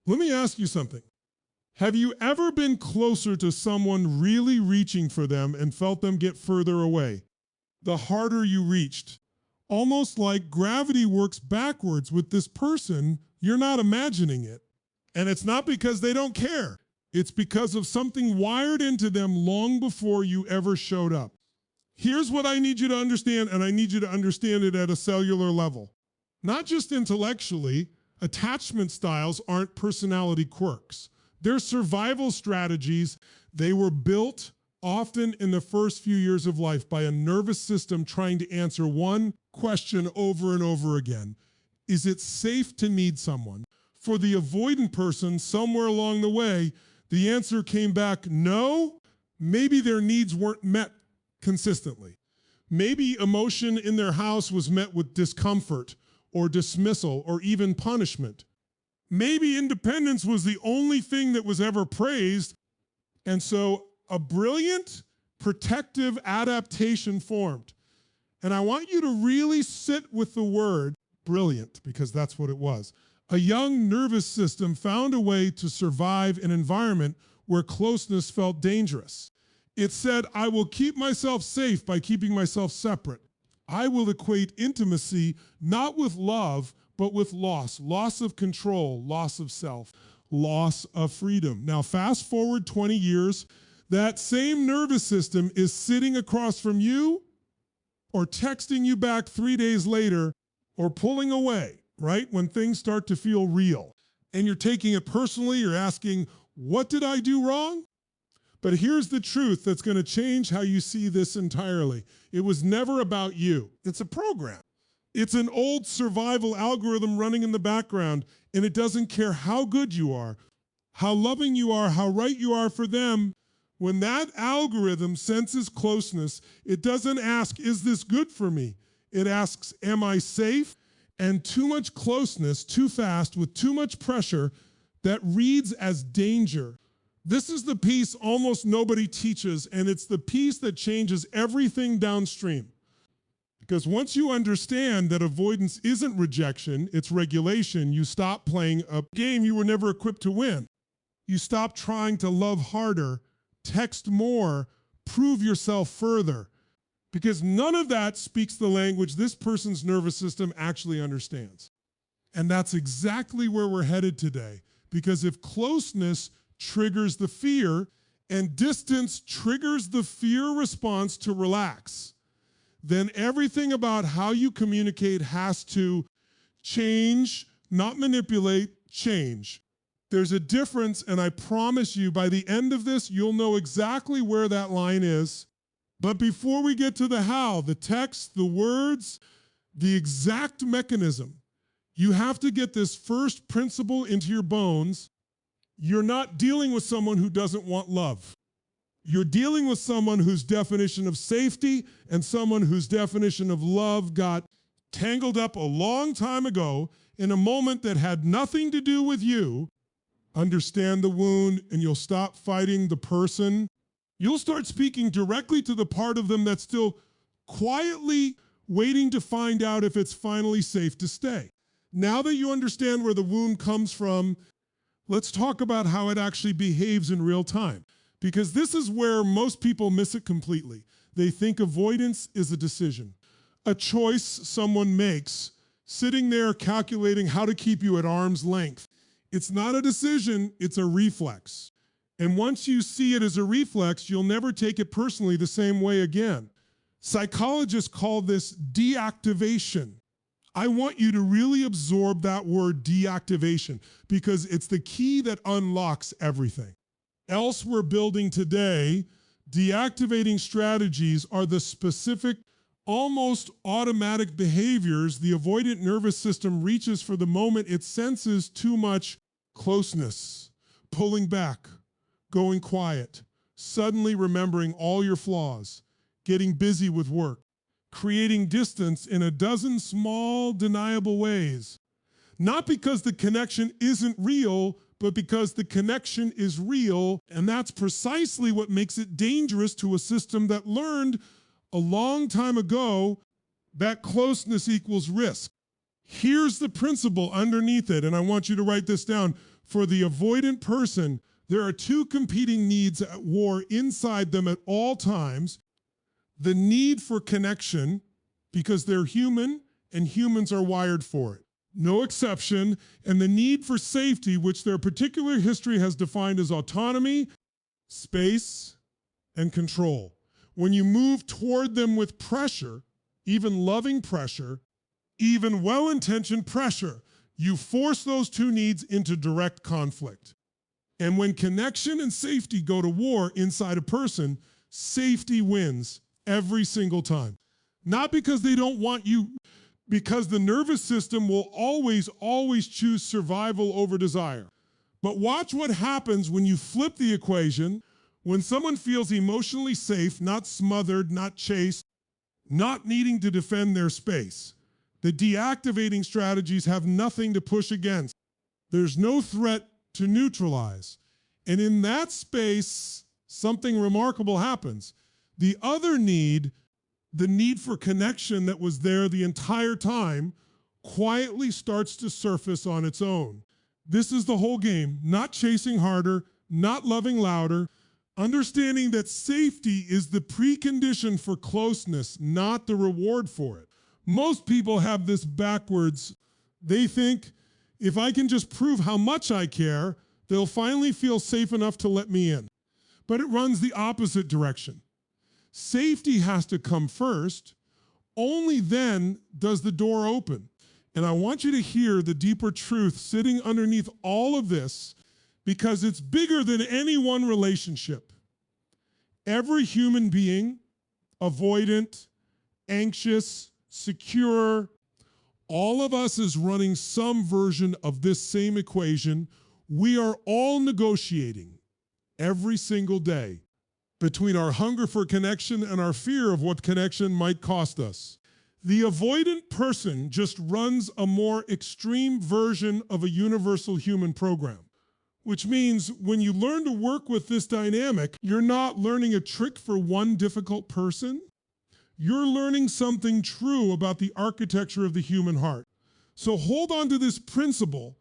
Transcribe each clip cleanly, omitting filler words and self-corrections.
Let me ask you something. Have you ever been closer to someone really reaching for them and felt them get further away? The harder you reached. Almost like gravity works backwards with this person, you're not imagining it. And it's not because they don't care. It's because of something wired into them long before you ever showed up. Here's what I need you to understand, and I need you to understand it at a cellular level. Not just intellectually, attachment styles aren't personality quirks. They're survival strategies. They were built often in the first few years of life by a nervous system trying to answer one question over and over again. Is it safe to need someone? For the avoidant person, somewhere along the way, the answer came back no. Maybe their needs weren't met consistently. Maybe emotion in their house was met with discomfort or dismissal or even punishment. Maybe independence was the only thing that was ever praised. And so a brilliant protective adaptation formed. And I want you to really sit with the word brilliant, because that's what it was. A young nervous system found a way to survive an environment where closeness felt dangerous. It said, I will keep myself safe by keeping myself separate. I will equate intimacy not with love, but with loss. Loss of control, loss of self, loss of freedom. Now fast forward 20 years, that same nervous system is sitting across from you or texting you back 3 days later or pulling away, right? When things start to feel real and you're taking it personally, you're asking, what did I do wrong? But here's the truth that's going to change how you see this entirely. It was never about you. It's a program. It's an old survival algorithm running in the background, and it doesn't care how good you are, how loving you are, how right you are for them. When that algorithm senses closeness, it doesn't ask, is this good for me? It asks, am I safe? And too much closeness, too fast, with too much pressure, that reads as danger. This is the piece almost nobody teaches, and it's the piece that changes everything downstream. Because once you understand that avoidance isn't rejection, it's regulation, you stop playing a game you were never equipped to win. You stop trying to love harder, text more, prove yourself further. Because none of that speaks the language this person's nervous system actually understands. And that's exactly where we're headed today. Because if closeness triggers the fear and distance triggers the fear response to relax, then everything about how you communicate has to change, not manipulate, change. There's a difference, and I promise you by the end of this, you'll know exactly where that line is. But before we get to the how, the text, the words, the exact mechanism, you have to get this first principle into your bones. You're not dealing with someone who doesn't want love. You're dealing with someone whose definition of safety and someone whose definition of love got tangled up a long time ago in a moment that had nothing to do with you. Understand the wound, and you'll stop fighting the person. You'll start speaking directly to the part of them that's still quietly waiting to find out if it's finally safe to stay. Now that you understand where the wound comes from, let's talk about how it actually behaves in real time. Because this is where most people miss it completely. They think avoidance is a decision, a choice someone makes, sitting there calculating how to keep you at arm's length. It's not a decision, it's a reflex. And once you see it as a reflex, you'll never take it personally the same way again. Psychologists call this deactivation. I want you to really absorb that word deactivation because it's the key that unlocks everything. Else we're building today, deactivating strategies are the specific, almost automatic behaviors the avoidant nervous system reaches for the moment it senses too much closeness, pulling back, going quiet, suddenly remembering all your flaws, getting busy with work, creating distance in a dozen small, deniable ways. Not because the connection isn't real, but because the connection is real, and that's precisely what makes it dangerous to a system that learned a long time ago that closeness equals risk. Here's the principle underneath it, and I want you to write this down. For the avoidant person, there are two competing needs at war inside them at all times. The need for connection, because they're human and humans are wired for it, no exception, and the need for safety, which their particular history has defined as autonomy, space, and control. When you move toward them with pressure, even loving pressure, even well-intentioned pressure, you force those two needs into direct conflict. And when connection and safety go to war inside a person, safety wins every single time. Not because they don't want you, because the nervous system will always choose survival over desire. But watch what happens when you flip the equation, when someone feels emotionally safe, not smothered, not chased, not needing to defend their space. The deactivating strategies have nothing to push against. There's no threat to neutralize. And in that space, something remarkable happens. The other need, the need for connection that was there the entire time, quietly starts to surface on its own. This is the whole game, not chasing harder, not loving louder, understanding that safety is the precondition for closeness, not the reward for it. Most people have this backwards. They think, if I can just prove how much I care, they'll finally feel safe enough to let me in. But it runs the opposite direction. Safety has to come first. Only then does the door open. And I want you to hear the deeper truth sitting underneath all of this, because it's bigger than any one relationship. Every human being, avoidant, anxious, secure, all of us is running some version of this same equation. We are all negotiating every single day between our hunger for connection and our fear of what connection might cost us. The avoidant person just runs a more extreme version of a universal human program, which means when you learn to work with this dynamic, you're not learning a trick for one difficult person. You're learning something true about the architecture of the human heart. So hold on to this principle,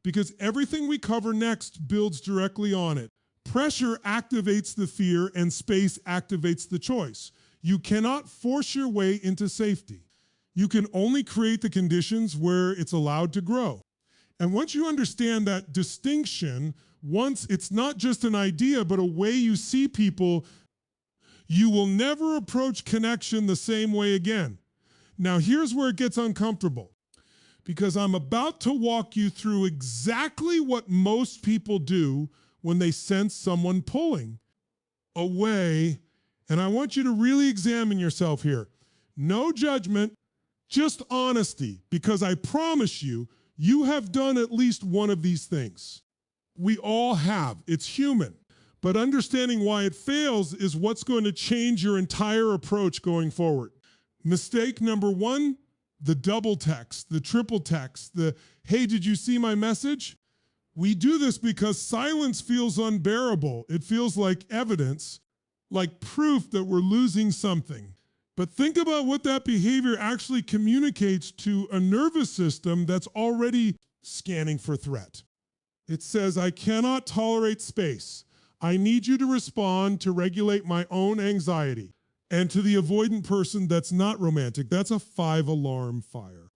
because everything we cover next builds directly on it. Pressure activates the fear and space activates the choice. You cannot force your way into safety. You can only create the conditions where it's allowed to grow. And once you understand that distinction, once it's not just an idea, but a way you see people, you will never approach connection the same way again. Now here's where it gets uncomfortable, because I'm about to walk you through exactly what most people do when they sense someone pulling away. And I want you to really examine yourself here. No judgment, just honesty, because I promise you, you have done at least one of these things. We all have. It's human. But understanding why it fails is what's going to change your entire approach going forward. Mistake number one, the double text, the triple text, the, hey, did you see my message? We do this because silence feels unbearable. It feels like evidence, like proof that we're losing something. But think about what that behavior actually communicates to a nervous system that's already scanning for threat. It says, I cannot tolerate space. I need you to respond to regulate my own anxiety. And to the avoidant person that's not romantic, that's a 5-alarm fire.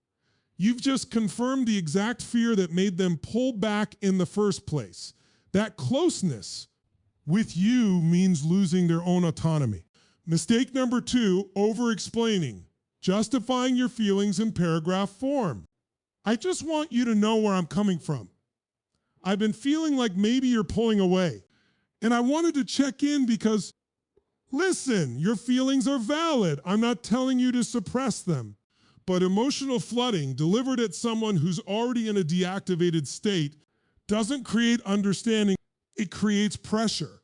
You've just confirmed the exact fear that made them pull back in the first place. That closeness with you means losing their own autonomy. Mistake number two, over-explaining, justifying your feelings in paragraph form. I just want you to know where I'm coming from. I've been feeling like maybe you're pulling away. And I wanted to check in because, listen, your feelings are valid. I'm not telling you to suppress them. But emotional flooding delivered at someone who's already in a deactivated state doesn't create understanding, it creates pressure.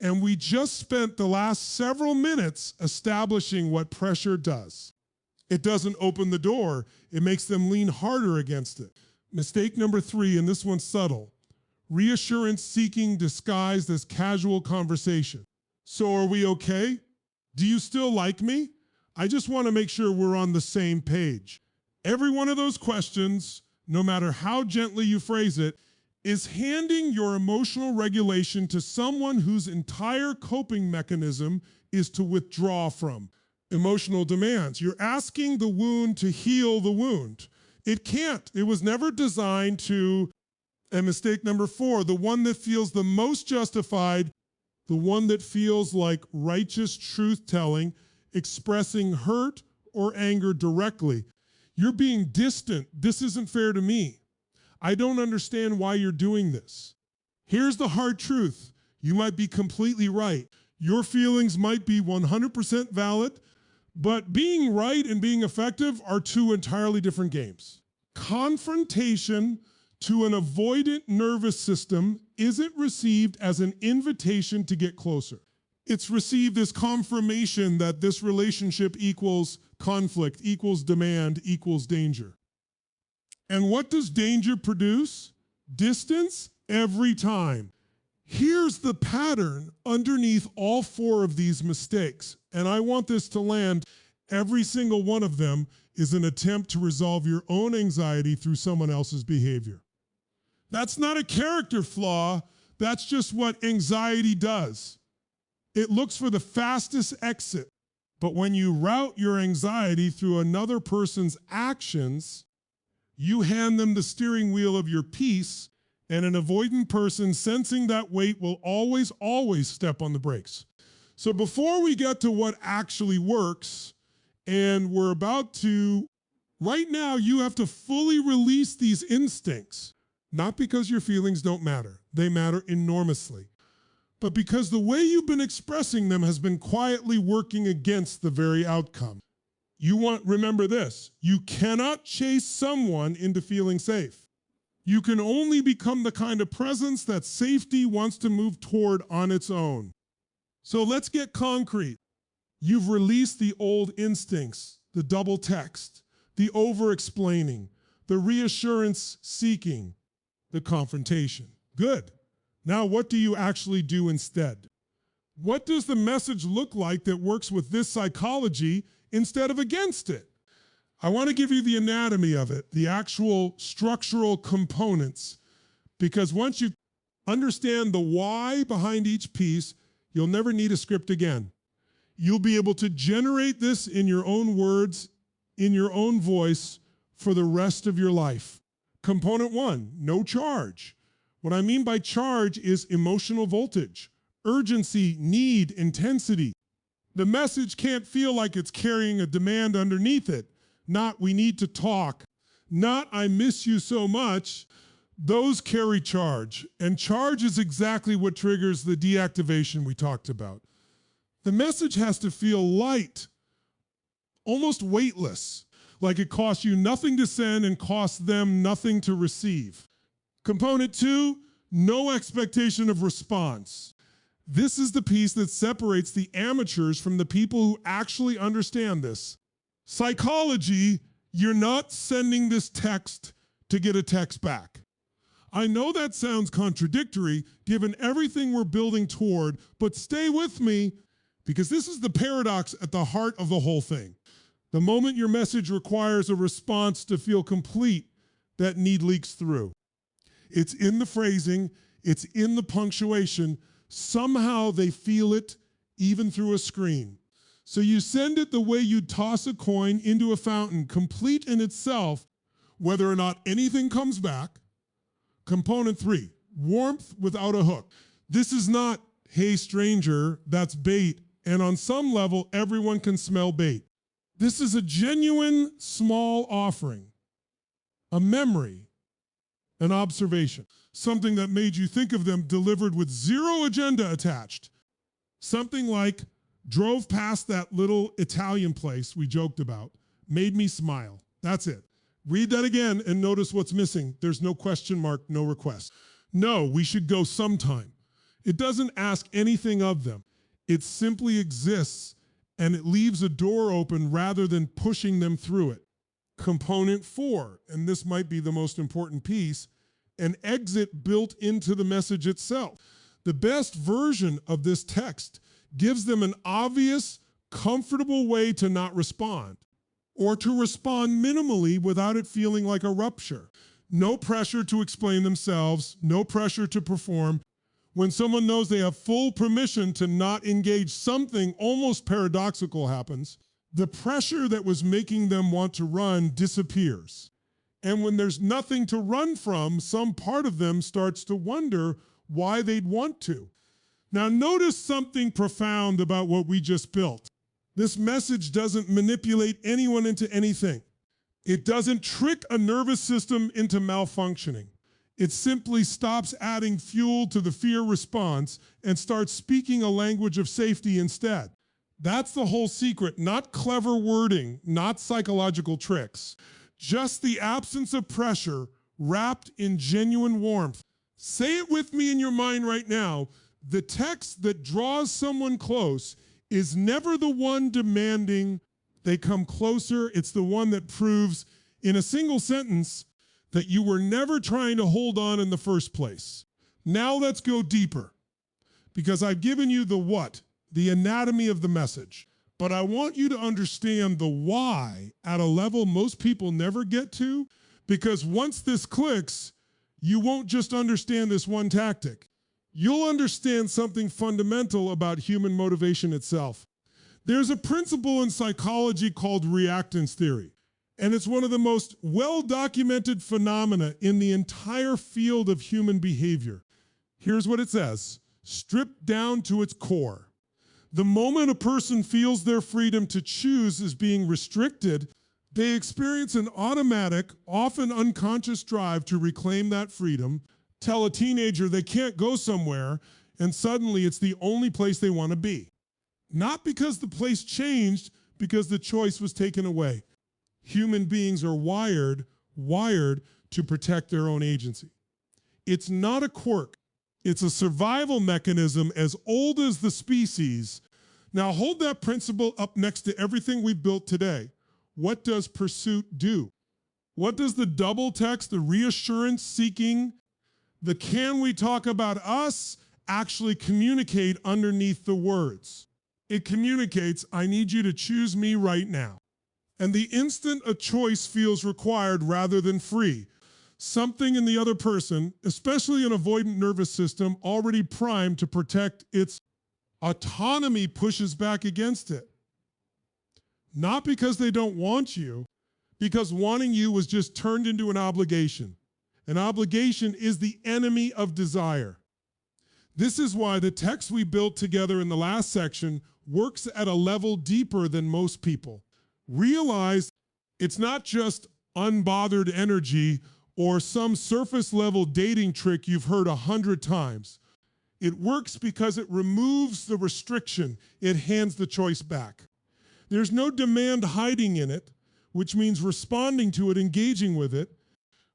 And we just spent the last several minutes establishing what pressure does. It doesn't open the door, it makes them lean harder against it. Mistake number three, and this one's subtle. Reassurance seeking disguised as casual conversation. So are we okay? Do you still like me? I just want to make sure we're on the same page. Every one of those questions, no matter how gently you phrase it, is handing your emotional regulation to someone whose entire coping mechanism is to withdraw from emotional demands. You're asking the wound to heal the wound. It can't. It was never designed to. And mistake number 4, the one that feels the most justified, the one that feels like righteous truth-telling, expressing hurt or anger directly. You're being distant. This isn't fair to me. I don't understand why you're doing this. Here's the hard truth. You might be completely right. Your feelings might be 100% valid, but being right and being effective are 2 entirely different games. Confrontation to an avoidant nervous system isn't received as an invitation to get closer. It's received as confirmation that this relationship equals conflict, equals demand, equals danger. And what does danger produce? Distance every time. Here's the pattern underneath all 4 of these mistakes, and I want this to land. Every single one of them is an attempt to resolve your own anxiety through someone else's behavior. That's not a character flaw. That's just what anxiety does. It looks for the fastest exit. But when you route your anxiety through another person's actions, you hand them the steering wheel of your peace, and an avoidant person sensing that weight will always, always step on the brakes. So before we get to what actually works, and we're about to, right now, you have to fully release these instincts. Not because your feelings don't matter. They matter enormously. But because the way you've been expressing them has been quietly working against the very outcome. Remember this, you cannot chase someone into feeling safe. You can only become the kind of presence that safety wants to move toward on its own. So let's get concrete. You've released the old instincts, the double text, the over-explaining, the reassurance seeking, the confrontation. Good. Now what do you actually do instead? What does the message look like that works with this psychology instead of against it? I want to give you the anatomy of it, the actual structural components, because once you understand the why behind each piece, you'll never need a script again. You'll be able to generate this in your own words, in your own voice for the rest of your life. Component 1, no charge. What I mean by charge is emotional voltage, urgency, need, intensity. The message can't feel like it's carrying a demand underneath it. Not, we need to talk. Not, I miss you so much. Those carry charge. And charge is exactly what triggers the deactivation we talked about. The message has to feel light, almost weightless, like it costs you nothing to send and costs them nothing to receive. Component 2, no expectation of response. This is the piece that separates the amateurs from the people who actually understand this. Psychology, you're not sending this text to get a text back. I know that sounds contradictory given everything we're building toward, but stay with me because this is the paradox at the heart of the whole thing. The moment your message requires a response to feel complete, that need leaks through. It's in the phrasing, it's in the punctuation. Somehow they feel it even through a screen. So you send it the way you'd toss a coin into a fountain, complete in itself, whether or not anything comes back. Component 3, warmth without a hook. This is not, hey stranger, that's bait, and on some level, everyone can smell bait. This is a genuine small offering, a memory, an observation, something that made you think of them delivered with zero agenda attached. Something like, drove past that little Italian place we joked about, made me smile. That's it. Read that again and notice what's missing. There's no question mark, no request. No, we should go sometime. It doesn't ask anything of them. It simply exists and it leaves a door open rather than pushing them through it. Component 4, and this might be the most important piece, an exit built into the message itself. The best version of this text gives them an obvious, comfortable way to not respond, or to respond minimally without it feeling like a rupture. No pressure to explain themselves, no pressure to perform. When someone knows they have full permission to not engage, something almost paradoxical happens. The pressure that was making them want to run disappears. And when there's nothing to run from, some part of them starts to wonder why they'd want to. Now notice something profound about what we just built. This message doesn't manipulate anyone into anything. It doesn't trick a nervous system into malfunctioning. It simply stops adding fuel to the fear response and starts speaking a language of safety instead. That's the whole secret, not clever wording, not psychological tricks. Just the absence of pressure wrapped in genuine warmth. Say it with me in your mind right now. The text that draws someone close is never the one demanding they come closer. It's the one that proves in a single sentence that you were never trying to hold on in the first place. Now let's go deeper, because I've given you the what, the anatomy of the message. But I want you to understand the why at a level most people never get to, because once this clicks, you won't just understand this one tactic. You'll understand something fundamental about human motivation itself. There's a principle in psychology called reactance theory, and it's one of the most well-documented phenomena in the entire field of human behavior. Here's what it says, stripped down to its core. The moment a person feels their freedom to choose is being restricted, they experience an automatic, often unconscious drive to reclaim that freedom, tell a teenager they can't go somewhere, and suddenly it's the only place they want to be. Not because the place changed, because the choice was taken away. Human beings are wired to protect their own agency. It's not a quirk. It's a survival mechanism as old as the species. Now hold that principle up next to everything we've built today. What does pursuit do? What does the double text, the reassurance seeking, the can we talk about us actually communicate underneath the words? It communicates, I need you to choose me right now. And the instant a choice feels required rather than free, something in the other person, especially an avoidant nervous system already primed to protect its autonomy, pushes back against it. Not because they don't want you, because wanting you was just turned into an obligation. An obligation is the enemy of desire. This is why the text we built together in the last section works at a level deeper than most people. Realize it's not just unbothered energy or some surface level dating trick you've heard 100 times. It works because it removes the restriction. It hands the choice back. There's no demand hiding in it, which means responding to it, engaging with it,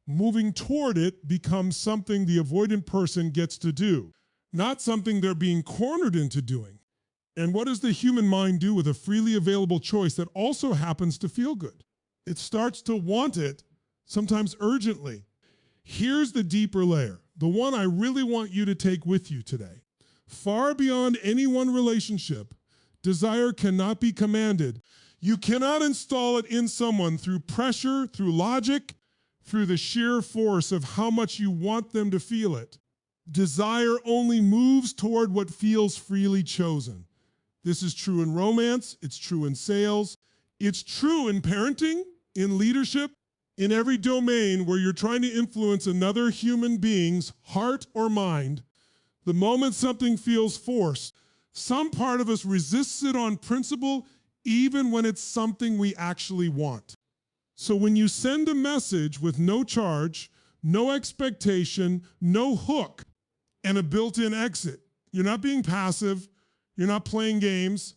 moving toward it becomes something the avoidant person gets to do, not something they're being cornered into doing. And what does the human mind do with a freely available choice that also happens to feel good? It starts to want it, sometimes urgently. Here's the deeper layer, the one I really want you to take with you today. Far beyond any one relationship, desire cannot be commanded. You cannot install it in someone through pressure, through logic, through the sheer force of how much you want them to feel it. Desire only moves toward what feels freely chosen. This is true in romance, it's true in sales, it's true in parenting, in leadership, in every domain where you're trying to influence another human being's heart or mind. The moment something feels forced, some part of us resists it on principle, even when it's something we actually want. So when you send a message with no charge, no expectation, no hook, and a built-in exit, you're not being passive, you're not playing games,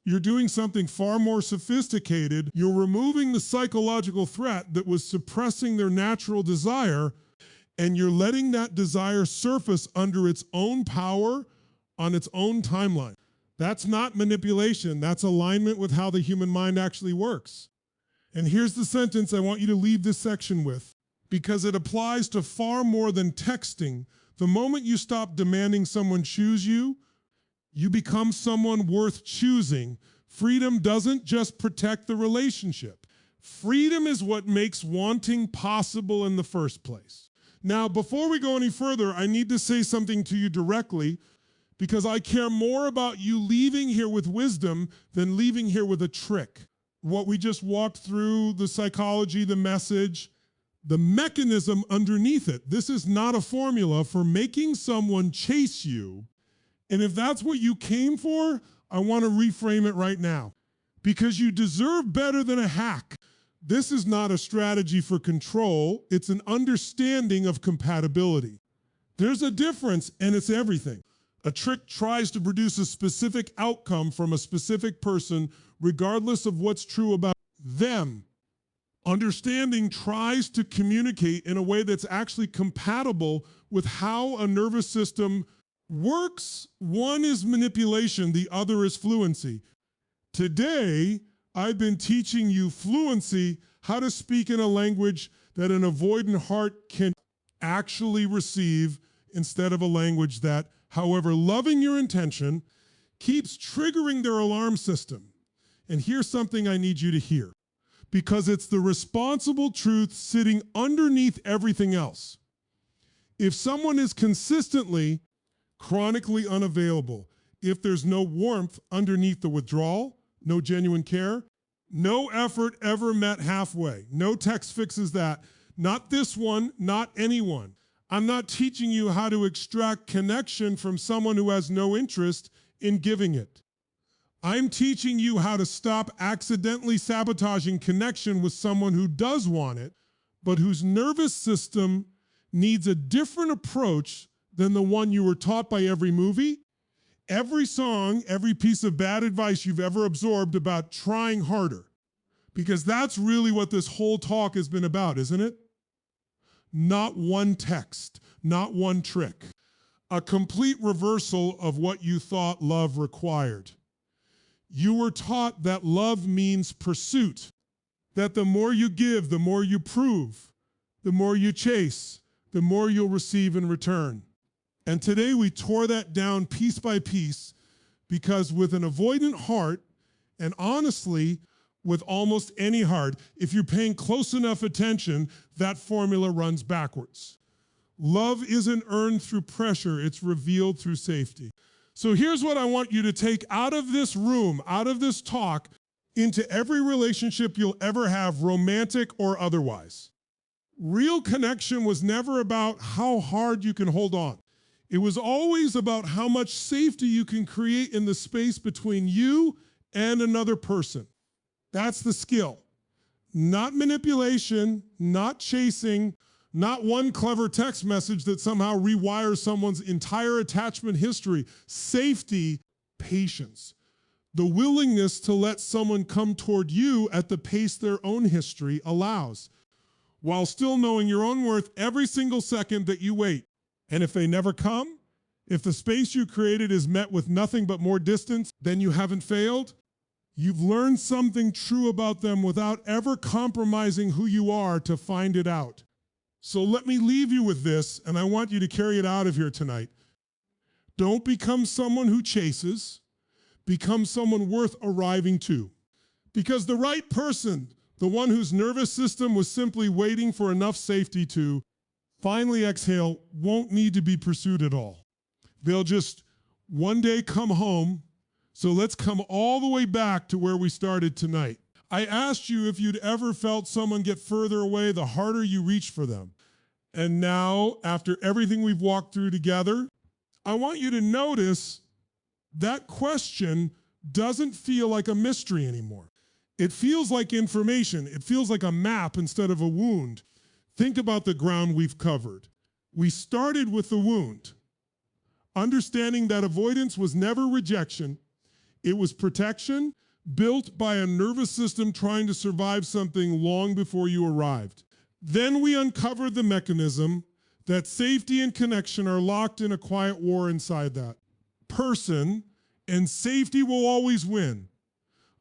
you're doing something far more sophisticated. You're removing the psychological threat that was suppressing their natural desire, and you're letting that desire surface under its own power on its own timeline. That's not manipulation, that's alignment with how the human mind actually works. And here's the sentence I want you to leave this section with, because it applies to far more than texting. The moment you stop demanding someone choose you, you become someone worth choosing. Freedom doesn't just protect the relationship. Freedom is what makes wanting possible in the first place. Now, before we go any further, I need to say something to you directly because I care more about you leaving here with wisdom than leaving here with a trick. What we just walked through, the psychology, the message, the mechanism underneath it. This is not a formula for making someone chase you. And if that's what you came for, I want to reframe it right now. Because you deserve better than a hack. This is not a strategy for control. It's an understanding of compatibility. There's a difference, and it's everything. A trick tries to produce a specific outcome from a specific person, regardless of what's true about them. Understanding tries to communicate in a way that's actually compatible with how a nervous system works. One is manipulation, the other is fluency. Today, I've been teaching you fluency, how to speak in a language that an avoidant heart can actually receive instead of a language that, however loving your intention, keeps triggering their alarm system. And here's something I need you to hear, because it's the responsible truth sitting underneath everything else. If someone is consistently, chronically unavailable, if there's no warmth underneath the withdrawal, no genuine care, no effort ever met halfway, no text fixes that, not this one, not anyone. I'm not teaching you how to extract connection from someone who has no interest in giving it. I'm teaching you how to stop accidentally sabotaging connection with someone who does want it, but whose nervous system needs a different approach than the one you were taught by every movie, every song, every piece of bad advice you've ever absorbed about trying harder. Because that's really what this whole talk has been about, isn't it? Not one text, not one trick. A complete reversal of what you thought love required. You were taught that love means pursuit, that the more you give, the more you prove, the more you chase, the more you'll receive in return. And today we tore that down piece by piece because with an avoidant heart, and honestly, with almost any heart, if you're paying close enough attention, that formula runs backwards. Love isn't earned through pressure, it's revealed through safety. So here's what I want you to take out of this room, out of this talk, into every relationship you'll ever have, romantic or otherwise. Real connection was never about how hard you can hold on. It was always about how much safety you can create in the space between you and another person. That's the skill. Not manipulation, not chasing, not one clever text message that somehow rewires someone's entire attachment history. Safety, patience. The willingness to let someone come toward you at the pace their own history allows, while still knowing your own worth every single second that you wait. And if they never come, if the space you created is met with nothing but more distance, then you haven't failed. You've learned something true about them without ever compromising who you are to find it out. So let me leave you with this, and I want you to carry it out of here tonight. Don't become someone who chases. Become someone worth arriving to. Because the right person, the one whose nervous system was simply waiting for enough safety to finally exhale, won't need to be pursued at all. They'll just one day come home. So let's come all the way back to where we started tonight. I asked you if you'd ever felt someone get further away the harder you reach for them. And now, after everything we've walked through together, I want you to notice that question doesn't feel like a mystery anymore. It feels like information. It feels like a map instead of a wound. Think about the ground we've covered. We started with the wound, understanding that avoidance was never rejection. It was protection built by a nervous system trying to survive something long before you arrived. Then we uncovered the mechanism that safety and connection are locked in a quiet war inside that person, and safety will always win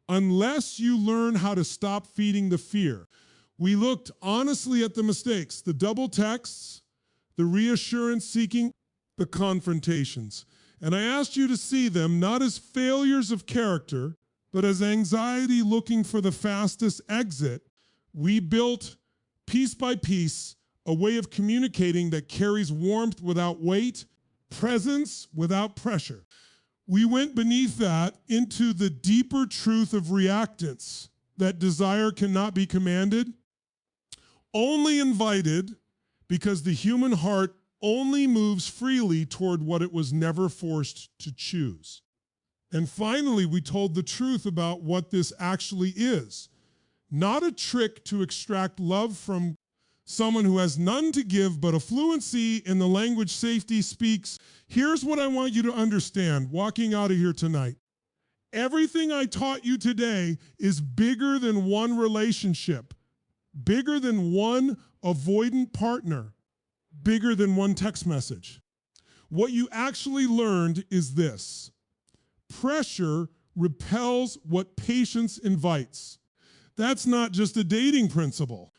unless you learn how to stop feeding the fear. We looked honestly at the mistakes, the double texts, the reassurance seeking, the confrontations. And I asked you to see them not as failures of character, but as anxiety looking for the fastest exit We built, piece by piece, a way of communicating that carries warmth without weight, presence without pressure. We went beneath that into the deeper truth of reactance, that desire cannot be commanded, only invited, because the human heart only moves freely toward what it was never forced to choose. And finally, we told the truth about what this actually is. Not a trick to extract love from someone who has none to give, but a fluency in the language safety speaks. Here's what I want you to understand walking out of here tonight. Everything I taught you today is bigger than one relationship, bigger than one avoidant partner, bigger than one text message. What you actually learned is this: pressure repels what patience invites. That's not just a dating principle.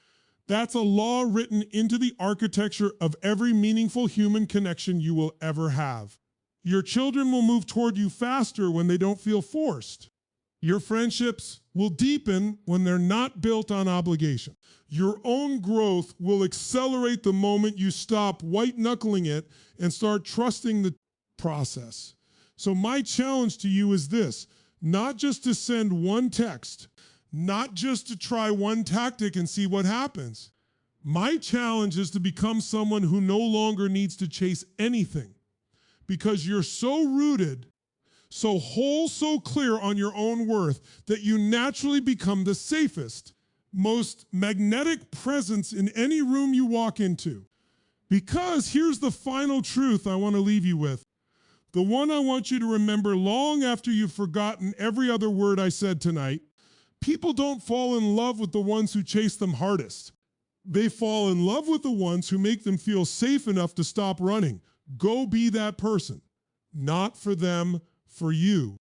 That's a law written into the architecture of every meaningful human connection you will ever have. Your children will move toward you faster when they don't feel forced. Your friendships will deepen when they're not built on obligation. Your own growth will accelerate the moment you stop white-knuckling it and start trusting the process. So my challenge to you is this: not just to send one text, not just to try one tactic and see what happens. My challenge is to become someone who no longer needs to chase anything, because you're so rooted, so whole, so clear on your own worth that you naturally become the safest, most magnetic presence in any room you walk into. Because here's the final truth I want to leave you with. The one I want you to remember long after you've forgotten every other word I said tonight. People don't fall in love with the ones who chase them hardest. They fall in love with the ones who make them feel safe enough to stop running. Go be that person. Not for them, for you.